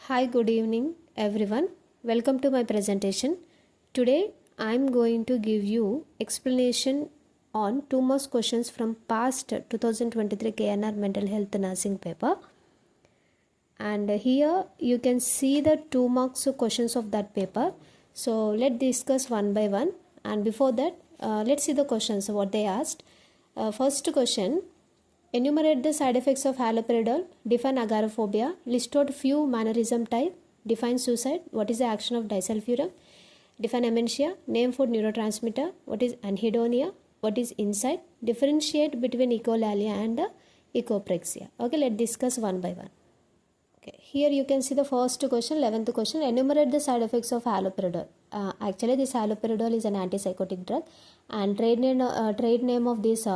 Hi, good evening everyone. Welcome to my presentation. Today I am going to give you explanation on 2 marks questions from past 2023 KNR mental health nursing paper. And here you can see the 2 marks questions of that paper. So let's discuss one by one, and before that let's see the questions what they asked. First question: enumerate the side effects of haloperidol, define agoraphobia, list out few mannerism type, define suicide, what is the action of disulfiram, define dementia, name food neurotransmitter, what is anhedonia, what is insight, differentiate between echolalia and echopraxia. Okay, let's discuss one by one. Okay, here you can see the first question, 11th question, enumerate the side effects of haloperidol. Actually, this haloperidol is an antipsychotic drug, and trade name of this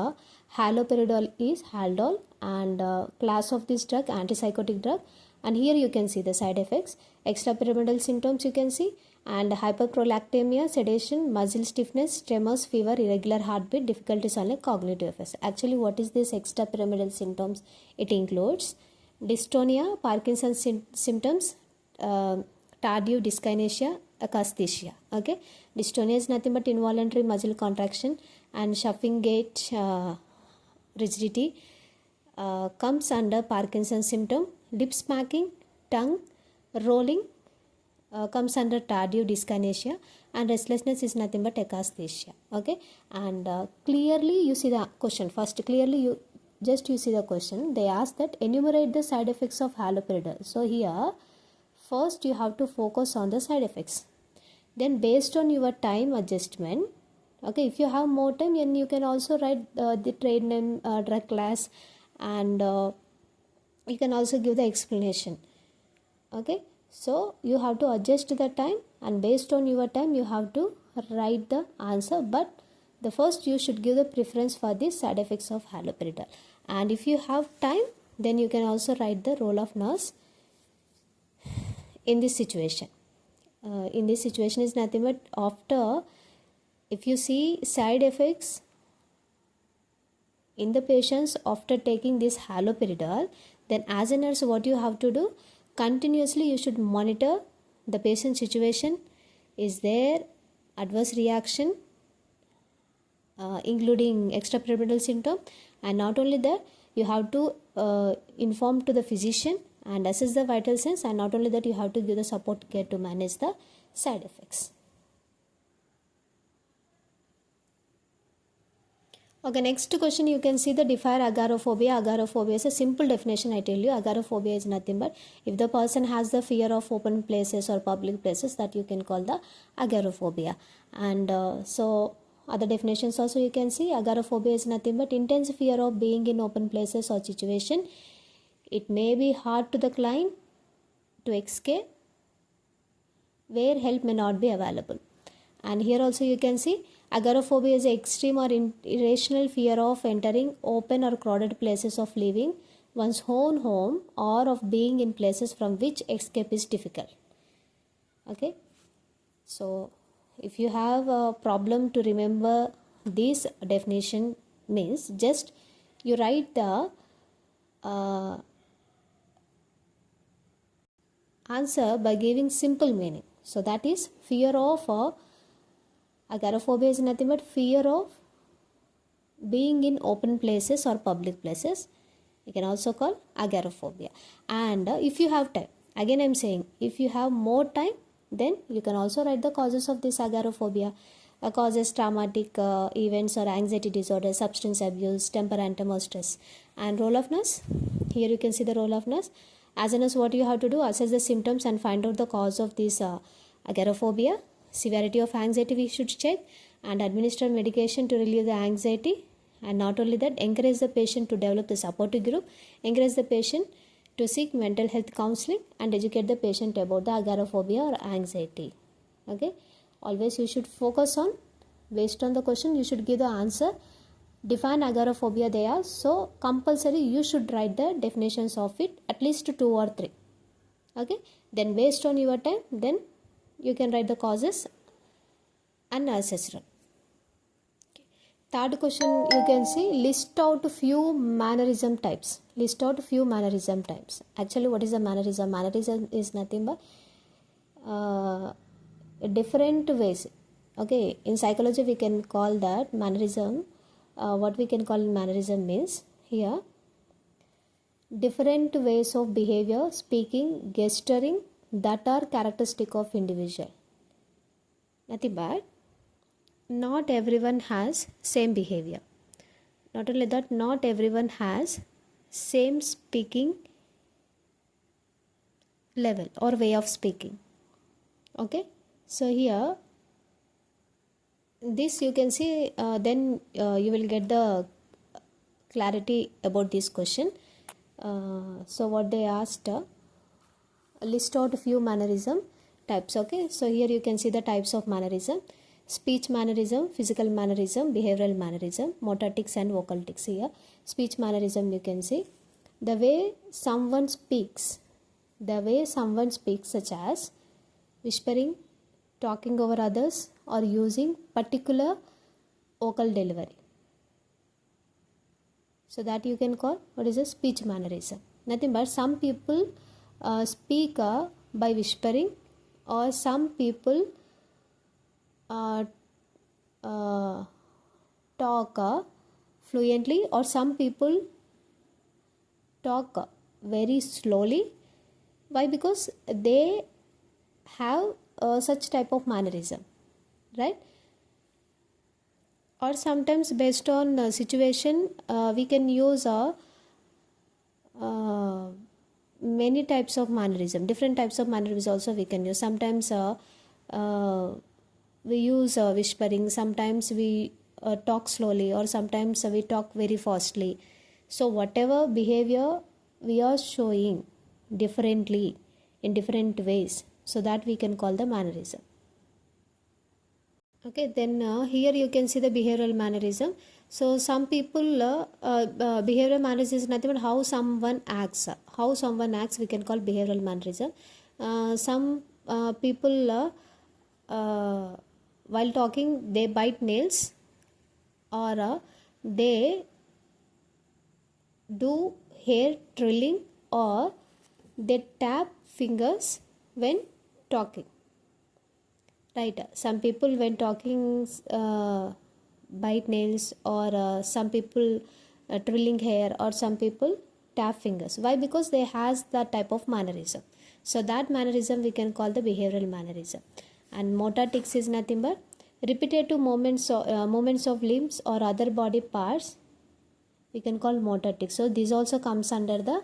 haloperidol is Haldol, and class of this drug antipsychotic drug. And here you can see the side effects, extrapyramidal symptoms you can see, and hyperprolactemia, sedation, muscle stiffness, tremors, fever, irregular heartbeat, difficulties on cognitive effects. Actually, what is this extrapyramidal symptoms? It includes dystonia, Parkinson's symptoms, tardive dyskinesia, akaesthesia. Okay, dystonia is nothing but involuntary muscle contraction, and shuffling gait, rigidity comes under Parkinson's symptom. Lip smacking, tongue rolling comes under tardive dyskinesia, and restlessness is nothing but akaesthesia. Okay, and clearly you see the question. First, clearly you see the question. They ask that enumerate the side effects of haloperidol. So here first you have to focus on the side effects. Then based on your time adjustment, okay, if you have more time, then you can also write the trade name, drug class, and you can also give the explanation. Okay, so you have to adjust the time, and based on your time you have to write the answer, but the first you should give the preference for the side effects of haloperidol. And if you have time, then you can also write the role of nurse in this situation. In this situation is nothing but after, if you see side effects in the patients after taking this haloperidol, then as a nurse what you have to do, continuously you should monitor the patient situation. Is there adverse reaction including extrapyramidal symptom? And not only that, you have to inform to the physician and assess the vital signs, and not only that, you have to give the support care to manage the side effects. Okay, next question you can see the define agoraphobia. Agoraphobia is a simple definition, I tell you. Agoraphobia is nothing but if the person has the fear of open places or public places, that you can call the agoraphobia. And so other definitions also you can see. Agoraphobia is nothing but intense fear of being in open places or situation. It may be hard to the client to escape where help may not be available. And here also you can see agoraphobia is an extreme or irrational fear of entering open or crowded places, of leaving one's own home, or of being in places from which escape is difficult. Okay, so if you have a problem to remember this definition, means just you write the answer by giving simple meaning. So that is fear of agoraphobia is nothing but fear of being in open places or public places. You can also call agoraphobia. And if you have time, again I am saying, if you have more time, then you can also write the causes of this agoraphobia. Causes traumatic events or anxiety disorder, substance abuse, temperamentum or stress. And role of nurse, here you can see the role of nurse. As a nurse, what you have to do, assess the symptoms and find out the cause of this agoraphobia. Severity of anxiety we should check, and administer medication to relieve the anxiety. And not only that, encourage the patient to develop the supportive group, encourage the patient to seek mental health counseling, and educate the patient about the agoraphobia or anxiety. Okay, always you should focus on, based on the question you should give the answer. Define agoraphobia they are, so compulsory you should write the definitions of it, at least 2 or 3. Okay, then based on your time, then you can write the causes and assess role. Okay. Third question you can see, list out few mannerism types. List out few mannerism types. Actually, what is a mannerism? Mannerism is nothing but different ways. Okay, in psychology we can call that mannerism. What we can call mannerism means here different ways of behavior, speaking, gesturing that are characteristic of individual. Nothing but not everyone has same behavior. Not only that, not everyone has same speaking level or way of speaking. Okay, so here this you can see, then you will get the clarity about this question. So what they asked, list out a few mannerism types. Okay, so here you can see the types of mannerism: speech mannerism, physical mannerism, behavioral mannerism, motor tics and vocal tics. Here speech mannerism, you can see the way someone speaks, such as whispering, talking over others, or using particular vocal delivery. So that you can call what is a speech mannerism. Nothing but some people speak by whispering, or some people talk fluently, or some people talk very slowly. Why? Because they have such type of mannerism, right? Or sometimes based on situation we can use many types of mannerism, different types of mannerism also we can use. Sometimes we use whispering, sometimes we talk slowly, or sometimes we talk very fastly. So whatever behavior we are showing differently in different ways, so that we can call the mannerism. Okay, then here you can see the behavioral mannerism. So some people behavioral mannerism is nothing but how someone acts. How someone acts we can call behavioral mannerism. Some people while talking they bite nails, or they do hair trilling, or they tap fingers when talking. Right, some people when talking bite nails, or some people trilling hair, or some people tap fingers. Why? Because they has that type of mannerism. So that mannerism we can call the behavioral mannerism. And motor tics is nothing but repetitive movements of limbs or other body parts we can call motor tics. So this also comes under the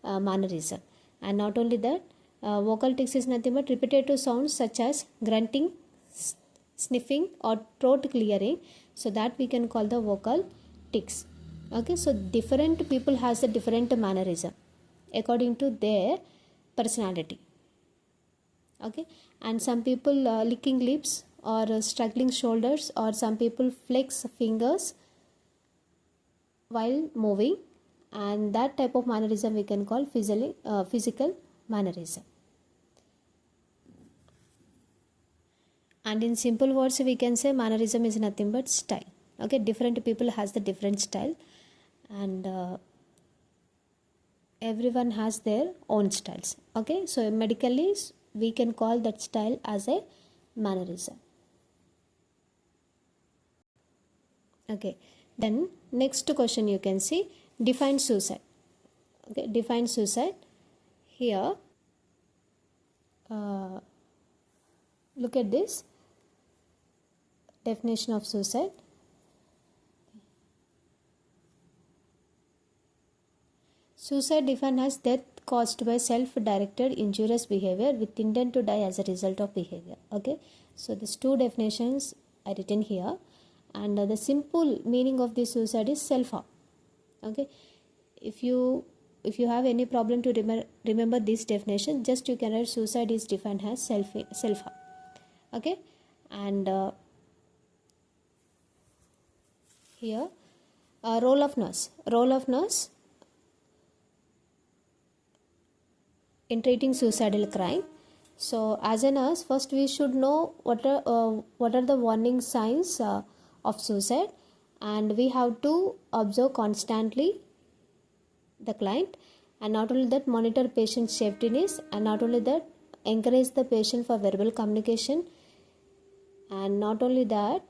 mannerism. And not only that, vocal tics is nothing but repetitive sounds such as grunting, sniffing, or throat clearing. So that we can call the vocal tics. Okay, so different people has a different mannerism according to their personality. Okay, and some people licking lips, or struggling shoulders, or some people flex fingers while moving, and that type of mannerism we can call physical mannerism. And in simple words we can say mannerism is nothing but style. Okay, different people has the different style, and everyone has their own styles. Okay, so medically we can call that style as a mannerism. Okay, then next question you can see, define suicide. Okay, define suicide. Here look at this definition of suicide. Suicide defined as death caused by self-directed injurious behavior with intent to die as a result of behavior. Okay, so these two definitions are written here, and the simple meaning of this suicide is self-harm. Okay, if you have any problem to remember this definition, just you can write suicide is defined as self-harm. Okay, and here role of nurse in treating suicidal crime. So as a nurse, first we should know what are the warning signs of suicide, and we have to observe constantly the client, and not only that, monitor patient safetiness, and not only that, encourage the patient for verbal communication, and not only that,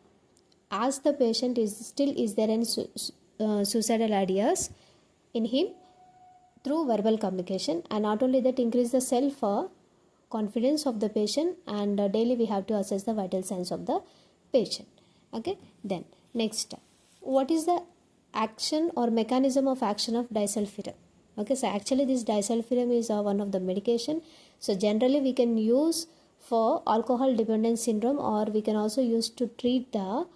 ask the patient is there any suicidal ideas in him through verbal communication, and not only that, increase the self confidence of the patient, and daily we have to assess the vital signs of the patient. Okay, then next, what is the action or mechanism of action of disulfiram? Okay, so actually this disulfiram is one of the medication. So generally we can use for alcohol dependence syndrome, or we can also use to treat the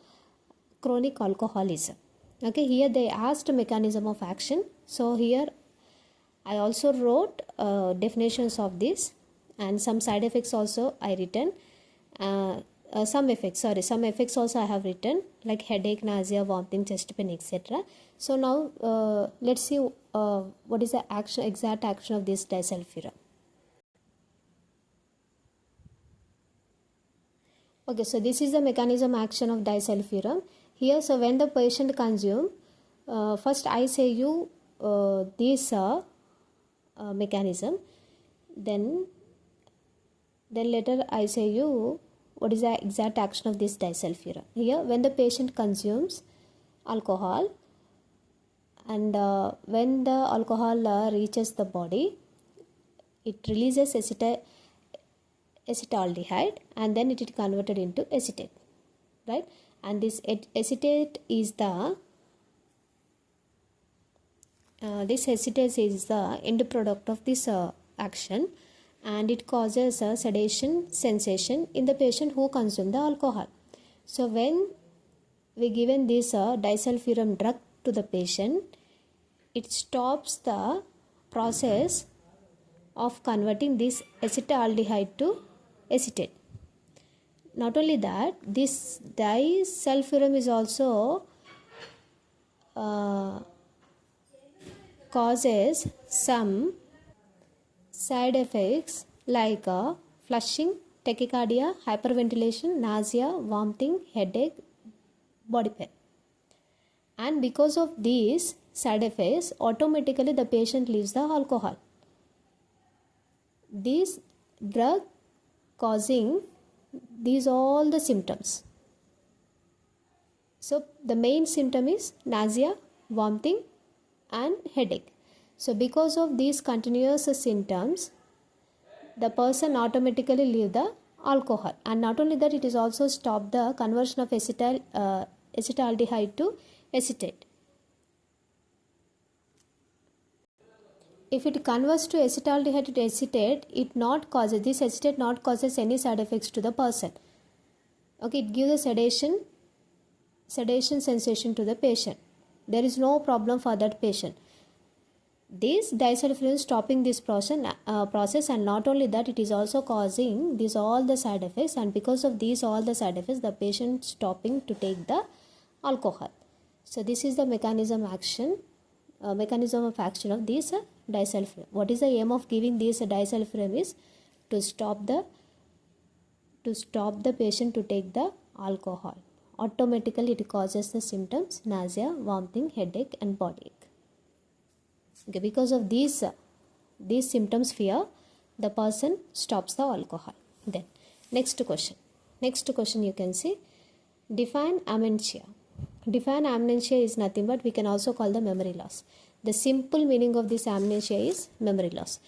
chronic alcoholism. Okay, here they asked mechanism of action. So here I also wrote definitions of this, and some side effects also I written. Some effects also I have written, like headache, nausea, vomiting, chest pain, etc. So now let's see what is the exact action of this disulfiram. Okay, so this is the mechanism action of disulfiram. Here, so when the patient consume, first I say you this mechanism, then later I say you what is the exact action of this disulfiram. Here, when the patient consumes alcohol, and when the alcohol reaches the body, it releases acetaldehyde, and then it is converted into acetate, right? And this acetate is the end product of this action, and it causes a sedation sensation in the patient who consume the alcohol. So when we given this disulfiram drug to the patient, it stops the process of converting this acetaldehyde to acetate. Not only that, this disulfiram is also causes some side effects like flushing, tachycardia, hyperventilation, nausea, vomiting, headache, body pain. And because of these side effects, automatically the patient leaves the alcohol. This drug causing these all the symptoms. So the main symptom is nausea, vomiting, and headache. So because of these continuous symptoms, the person automatically leave the alcohol, and not only that, it is also stop the conversion of acetaldehyde to acetate. If it converts to acetaldehyde to acetate, this acetate not causes any side effects to the person. Okay, it gives a sedation sensation to the patient. There is no problem for that patient. This disulfiram is stopping this process, and not only that, it is also causing all the side effects, and because of all the side effects, the patient stopping to take the alcohol. So this is the mechanism of action of this disulfiram. What is the aim of giving this disulfiram is to stop the patient to take the alcohol. Automatically it causes the symptoms nausea, vomiting, headache, and body ache. Okay, because of these symptoms fear, the person stops the alcohol. Then next question you can see, define amnesia. Define amnesia is nothing but we can also call the memory loss. The simple meaning of this amnesia is memory loss.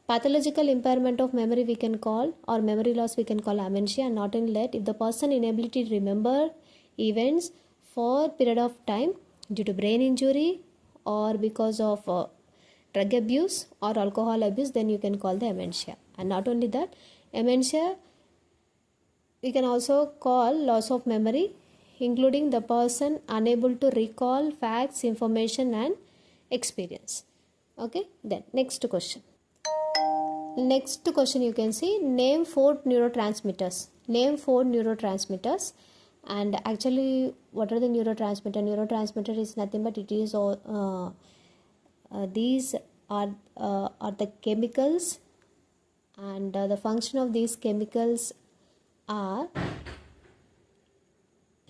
Pathological impairment of memory we can call, or memory loss we can call amnesia, and not only that, if the person inability to remember events for a period of time due to brain injury or because of drug abuse or alcohol abuse, then you can call the amnesia. And not only that, amnesia we can also call loss of memory, including the person unable to recall facts, information, and experience. Okay, then next question you can see, name 4 neurotransmitters. And actually, what are the neurotransmitter is nothing but it is all these are the chemicals, and the function of these chemicals are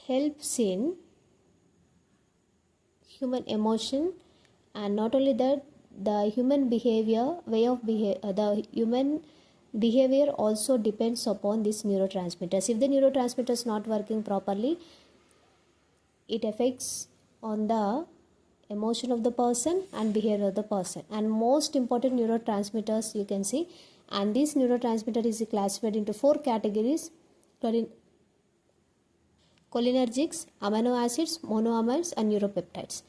helps in human emotion, and not only that, the human behavior, the human behavior also depends upon these neurotransmitters. If the neurotransmitters not working properly, it affects on the emotion of the person and behavior of the person. And most important neurotransmitters you can see, and this neurotransmitter is classified into 4 categories: cholinergics, amino acids, monoamines, and neuropeptides.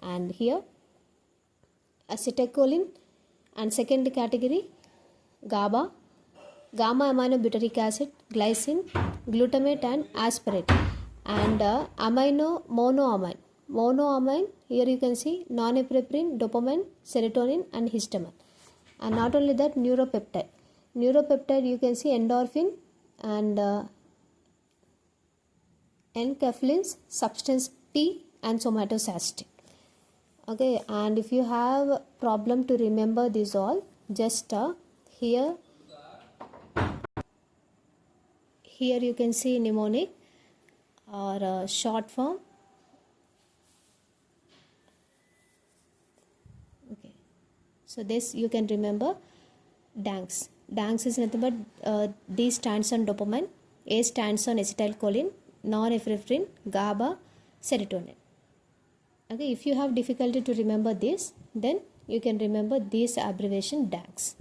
And here acetylcholine, and second category GABA, gamma aminobutyric acid, glycine, glutamate, and aspartate. And monoamine, here you can see norepinephrine, dopamine, serotonin, and histamine. And not only that, neuropeptide you can see endorphin and enkephalins, substance P, and somatostatin. Okay, and if you have problem to remember this all, just here you can see mnemonic or short form. Okay, so this you can remember. DANKS is nothing but D stands on dopamine, A stands on acetylcholine, norepinephrine, GABA, serotonin. Okay, if you have difficulty to remember this, then you can remember this abbreviation DANKS.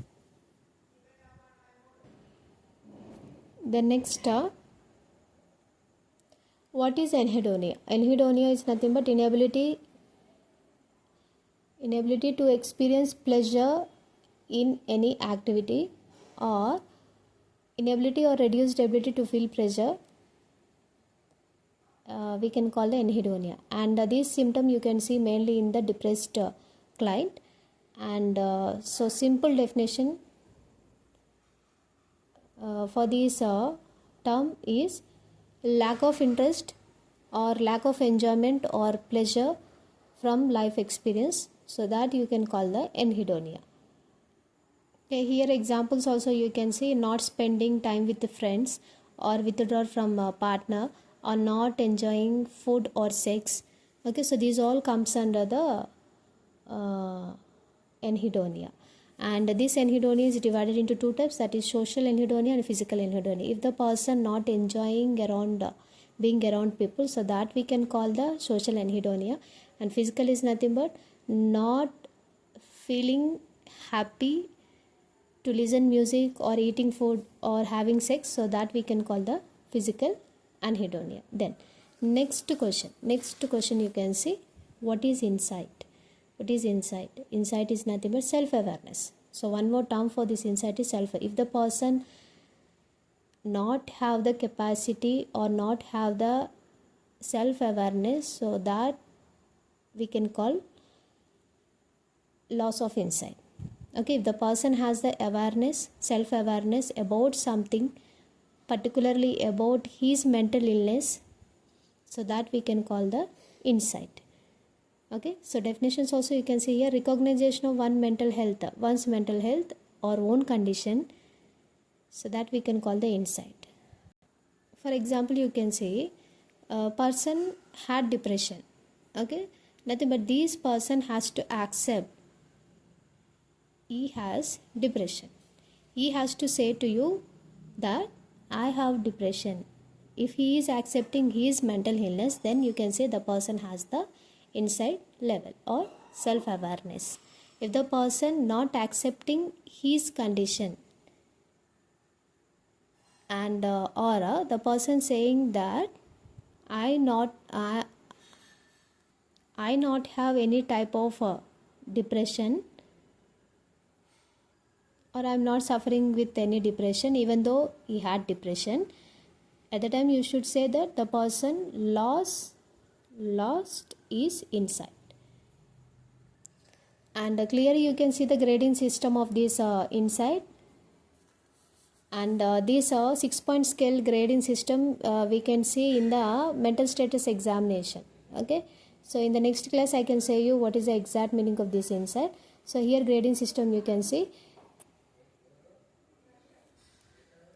The next, what is anhedonia? Anhedonia is nothing but inability to experience pleasure in any activity, or inability or reduced ability to feel pleasure. We can call the anhedonia. And this symptom you can see mainly in the depressed client. And so simple definition for this term is lack of interest or lack of enjoyment or pleasure from life experience. So that you can call the anhedonia. Okay, here examples also you can see: not spending time with the friends, or withdraw from a partner, or not enjoying food or sex. Okay, so these all comes under the anhedonia. And this anhedonia is divided into 2 types, that is social anhedonia and physical anhedonia. If the person not enjoying being around people, so that we can call the social anhedonia. And physical is nothing but not feeling happy to listen music or eating food or having sex, so that we can call the physical anhedonia. Then next question you can see, what is insight? Insight is nothing but self-awareness. So one more term for this insight is self. If the person not have the capacity or not have the self-awareness, so that we can call loss of insight. Okay, if the person has the awareness, self-awareness about something, particularly about his mental illness, so that we can call the insight. Okay, so definitions also you can see here: recognition of one's mental health or own condition, so that we can call the insight. For example, you can say a person had depression. Okay, nothing but this person has to accept he has depression. He has to say to you that I have depression. If he is accepting his mental illness, then you can say the person has the insight level or self-awareness. If the person not accepting his condition, and or the person saying that I not have any type of depression, or I am not suffering with any depression, even though he had depression, at the time you should say that the person lost his insight. And clearly you can see the grading system of this insight. And this 6-point scale grading system we can see in the mental status examination. Okay, so in the next class I can say you what is the exact meaning of this insight. So here grading system you can see,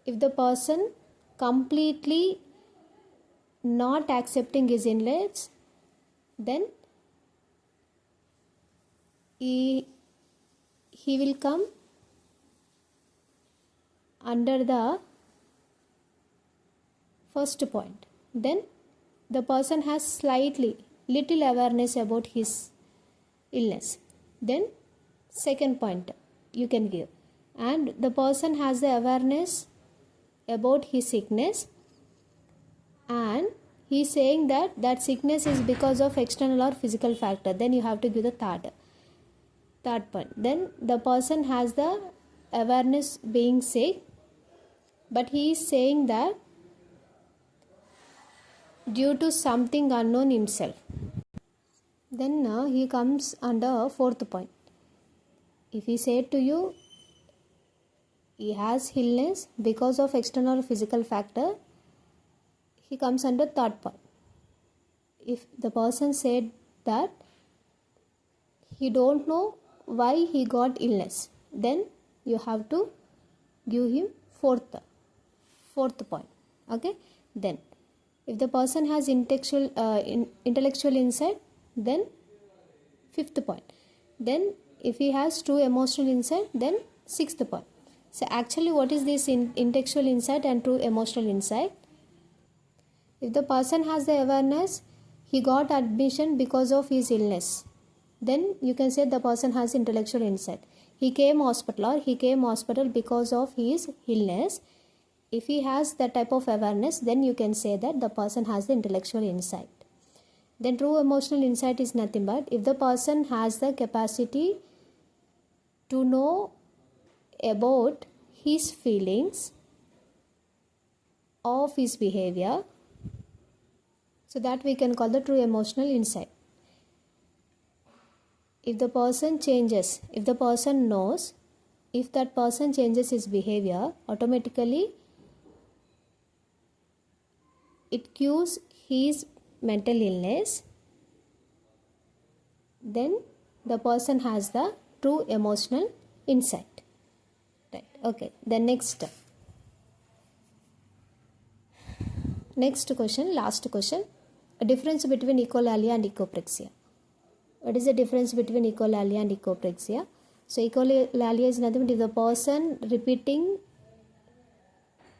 if the person completely not accepting his illness, then he will come under the first point. Then the person has slightly little awareness about his illness. Then second point you can give, and the person has the awareness about his sickness, and he is saying that sickness is because of external or physical factor. Then you have to give the third point. Then the person has the awareness being sick, but he is saying that due to something unknown himself. Then he comes under fourth point. If he said to you he has illness because of external or physical factor, he comes under third point. If the person said that he don't know why he got illness, then you have to give him fourth point. Okay. Then if the person has intellectual insight, then fifth point. Then if he has true emotional insight, then sixth point. So actually what is this intellectual insight and true emotional insight? If the person has the awareness, he got admission because of his illness, then you can say the person has intellectual insight. He came hospital because of his illness. If he has that type of awareness, then you can say that the person has the intellectual insight. Then true emotional insight is nothing but if the person has the capacity to know about his feelings, of his behavior, so that we can call the true emotional insight. If the person changes, if the person knows, if that person changes his behavior, automatically it cures his mental illness, then the person has the true emotional insight. Right. Okay. Then next question, last question. A difference between echolalia and echopraxia. What is the difference between echolalia and echopraxia? So echolalia is nothing but if the person repeating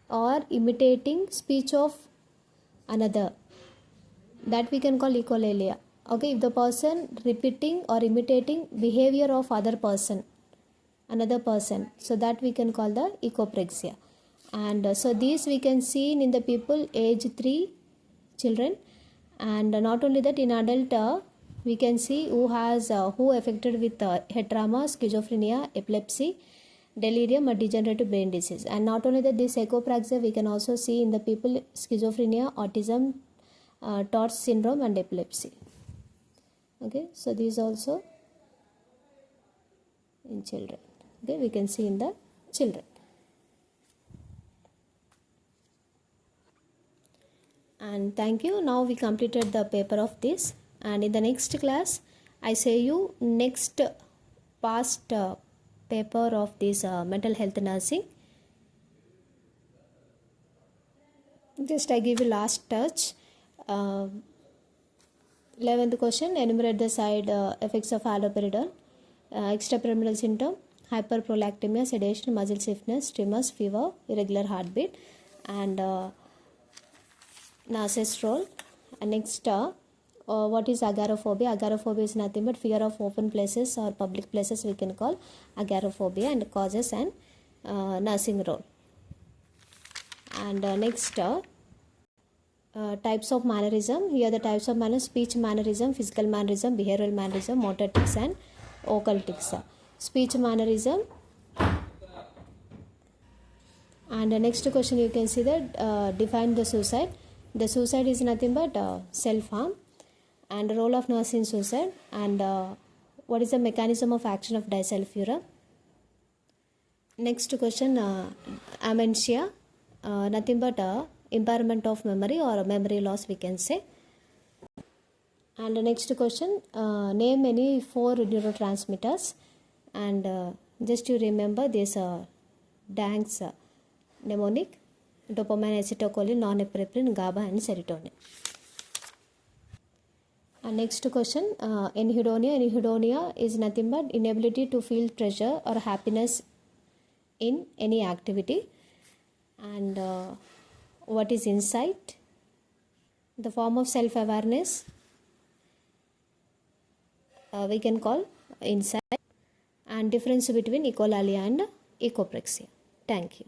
or imitating speech of another, that we can call echolalia. Okay, if the person repeating or imitating behavior of another person, so that we can call the echopraxia. And so these we can see in the people age 3 children, and not only that, in adult we can see who affected with head trauma, schizophrenia, epilepsy, delirium or degenerative brain disease. And not only that, this echopraxia we can also see in the people schizophrenia, autism, Tourette syndrome and epilepsy. Okay, so these also in children. Okay, we can see in the children. And thank you. Now we completed the paper of this, and in the next class I say you next past paper of this mental health nursing. Just I give you last touch. 11th question, enumerate the side effects of haloperidol. Extrapyramidal symptom, hyperprolactemia, sedation, muscle stiffness, tremors, fever, irregular heartbeat, and nurse's role. And next, what is agoraphobia? Agoraphobia is nothing but fear of open places or public places, we can call agoraphobia, and causes and nursing role. And next, types of mannerism. Here the types of manner: speech mannerism, physical mannerism, behavioral mannerism, motor tics and vocal tics. Speech mannerism. And the next question you can see that define the suicide. The suicide is nothing but self-harm, and the role of nurse in suicide, and what is the mechanism of action of disulfiram. Next question, amnesia, nothing but impairment of memory or memory loss, we can say. And the next question, name any 4 neurotransmitters, and just you remember this DANGs, mnemonic, dopamine, acetylcholine, norepinephrine, GABA and serotonin. Next question, anhedonia is nothing but inability to feel pleasure or happiness in any activity. And what is insight? The form of self-awareness we can call insight. And difference between echolalia and echopraxia. Thank you.